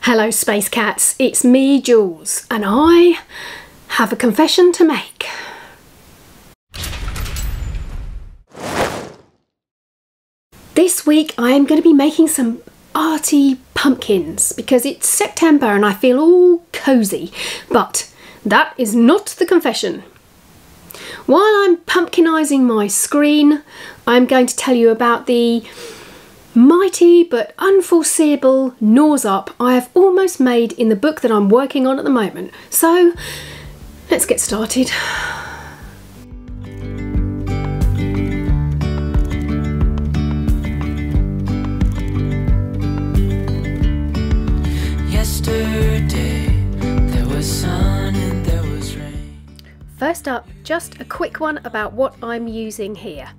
Hello Space Cats, it's me Jules and I have a confession to make. This week I am going to be making some arty pumpkins because it's September and I feel all cosy, but that is not the confession. While I'm pumpkinising my screen, I'm going to tell you about the mighty but unforeseeable nose up I have almost made in the book that I'm working on at the moment. So let's get started. Yesterday there was sun and there was rain. First up, just a quick one about what I'm using here.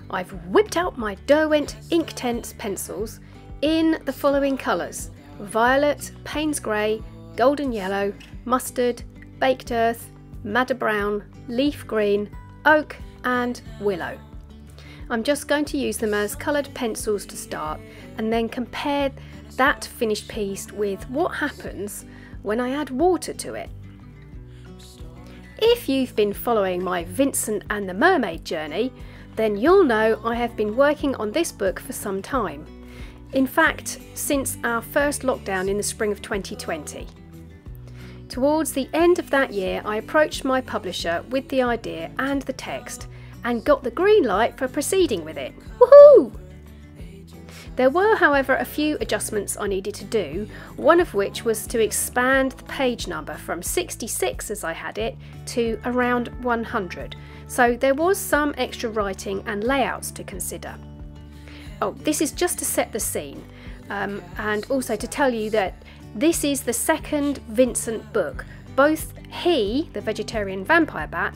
I've whipped out my Derwent Inktense pencils in the following colours: violet, Payne's grey, golden yellow, mustard, baked earth, madder brown, leaf green, oak and willow. I'm just going to use them as coloured pencils to start and then compare that finished piece with what happens when I add water to it. If you've been following my Vincent and the Mermaid journey, then you'll know I have been working on this book for some time. In fact, since our first lockdown in the spring of 2020. Towards the end of that year, I approached my publisher with the idea and the text and got the green light for proceeding with it. Woohoo! There were, however, a few adjustments I needed to do, one of which was to expand the page number from 66 as I had it to around 100. So there was some extra writing and layouts to consider. Oh, this is just to set the scene and also to tell you that this is the second Vincent book. Both he, the vegetarian vampire bat,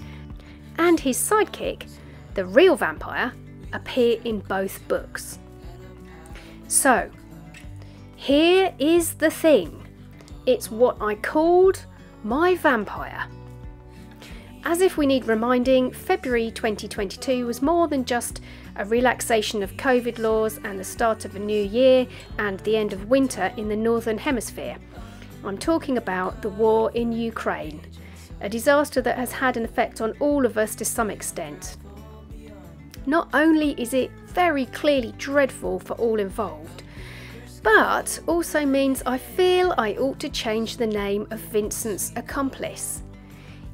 and his sidekick, the real vampire, appear in both books. So, here is the thing. It's what I called my vampire. As if we need reminding, February 2022 was more than just a relaxation of COVID laws and the start of a new year and the end of winter in the Northern Hemisphere. I'm talking about the war in Ukraine, a disaster that has had an effect on all of us to some extent. Not only is it very clearly dreadful for all involved, but also means I feel I ought to change the name of Vincent's accomplice.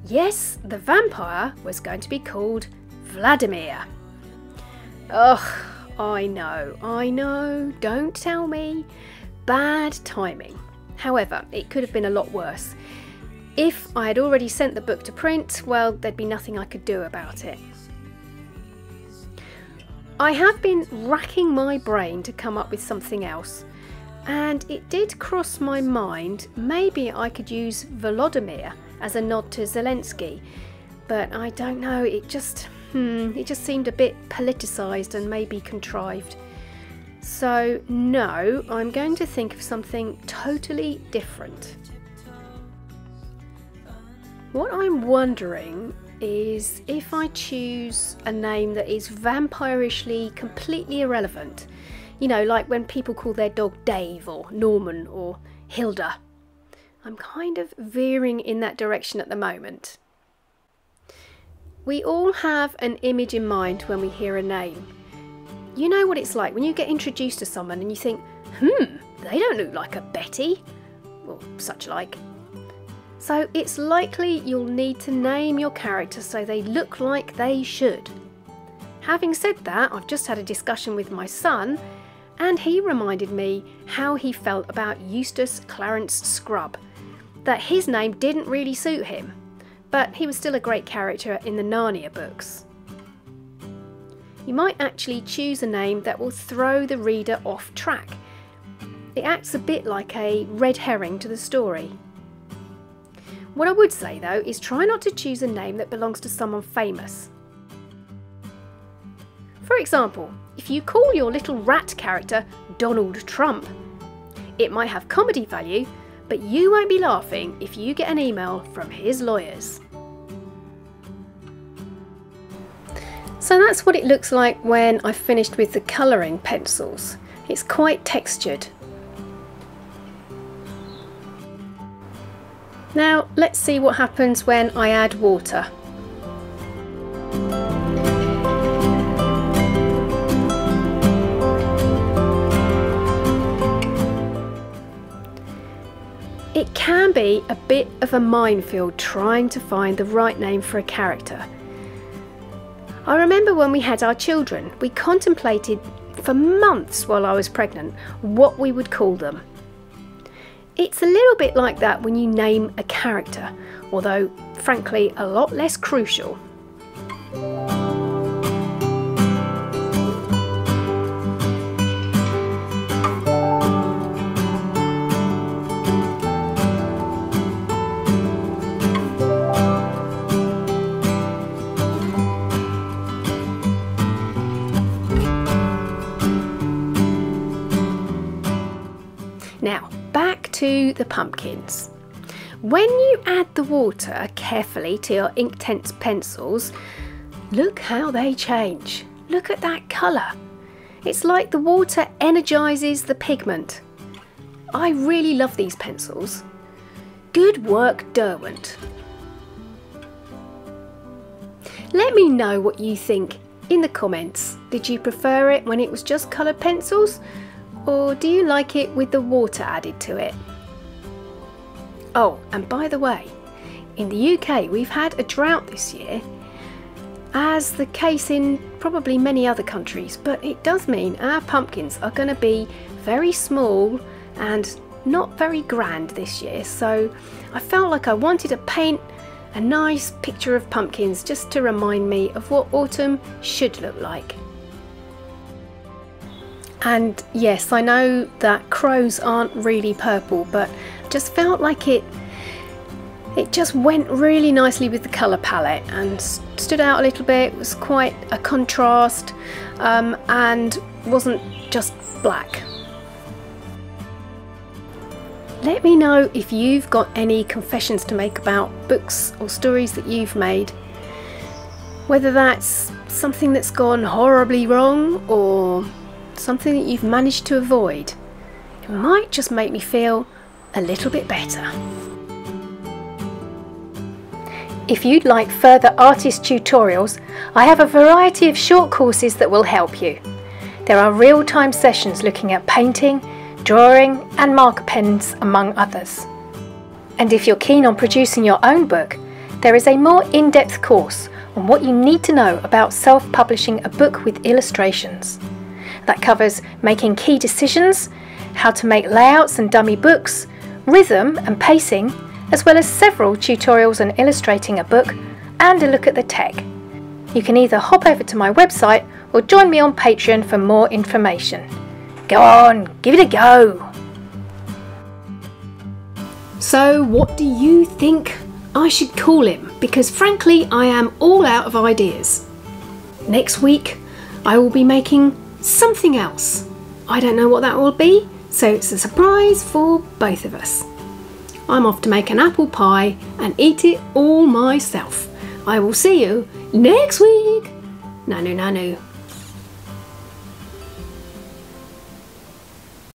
Yes, the vampire was going to be called Vladimir. Ugh, I know, don't tell me. Bad timing. However, it could have been a lot worse. If I had already sent the book to print, well, there'd be nothing I could do about it. I have been racking my brain to come up with something else, and it did cross my mind maybe I could use Volodymyr as a nod to Zelensky, but I don't know, it just seemed a bit politicised and maybe contrived. So no, I'm going to think of something totally different. What I'm wondering is if I choose a name that is vampirishly completely irrelevant. You know, like when people call their dog Dave or Norman or Hilda. I'm kind of veering in that direction at the moment. We all have an image in mind when we hear a name. You know what it's like when you get introduced to someone and you think, they don't look like a Betty, or such like. So it's likely you'll need to name your character so they look like they should. Having said that, I've just had a discussion with my son and he reminded me how he felt about Eustace Clarence Scrubb, that his name didn't really suit him, but he was still a great character in the Narnia books. You might actually choose a name that will throw the reader off track. It acts a bit like a red herring to the story. What I would say though is try not to choose a name that belongs to someone famous. For example, if you call your little rat character Donald Trump, it might have comedy value, but you won't be laughing if you get an email from his lawyers. So that's what it looks like when I've finished with the colouring pencils. It's quite textured. Now let's see what happens when I add water. It can be a bit of a minefield trying to find the right name for a character. I remember when we had our children, we contemplated for months while I was pregnant what we would call them. It's a little bit like that when you name a character, although frankly a lot less crucial. Now, back to the pumpkins. When you add the water carefully to your Inktense pencils, look how they change. Look at that colour. It's like the water energises the pigment. I really love these pencils. Good work, Derwent. Let me know what you think in the comments. Did you prefer it when it was just coloured pencils? Or do you like it with the water added to it? Oh, and by the way, in the UK we've had a drought this year, as the case in probably many other countries, but it does mean our pumpkins are going to be very small and not very grand this year, so I felt like I wanted to paint a nice picture of pumpkins just to remind me of what autumn should look like. And yes, I know that crows aren't really purple, but just felt like it just went really nicely with the colour palette and stood out a little bit. It was quite a contrast and wasn't just black. Let me know if you've got any confessions to make about books or stories that you've made. Whether that's something that's gone horribly wrong or something that you've managed to avoid. It might just make me feel a little bit better. If you'd like further artist tutorials, I have a variety of short courses that will help you. There are real-time sessions looking at painting, drawing and marker pens, among others. And if you're keen on producing your own book, there is a more in-depth course on what you need to know about self-publishing a book with illustrations. That covers making key decisions, how to make layouts and dummy books, rhythm and pacing, as well as several tutorials on illustrating a book and a look at the tech. You can either hop over to my website or join me on Patreon for more information. Go on, give it a go! So what do you think I should call him? Because frankly I am all out of ideas. Next week I will be making something else. I don't know what that will be, so it's a surprise for both of us. I'm off to make an apple pie and eat it all myself. I will see you next week. Nanu nanu.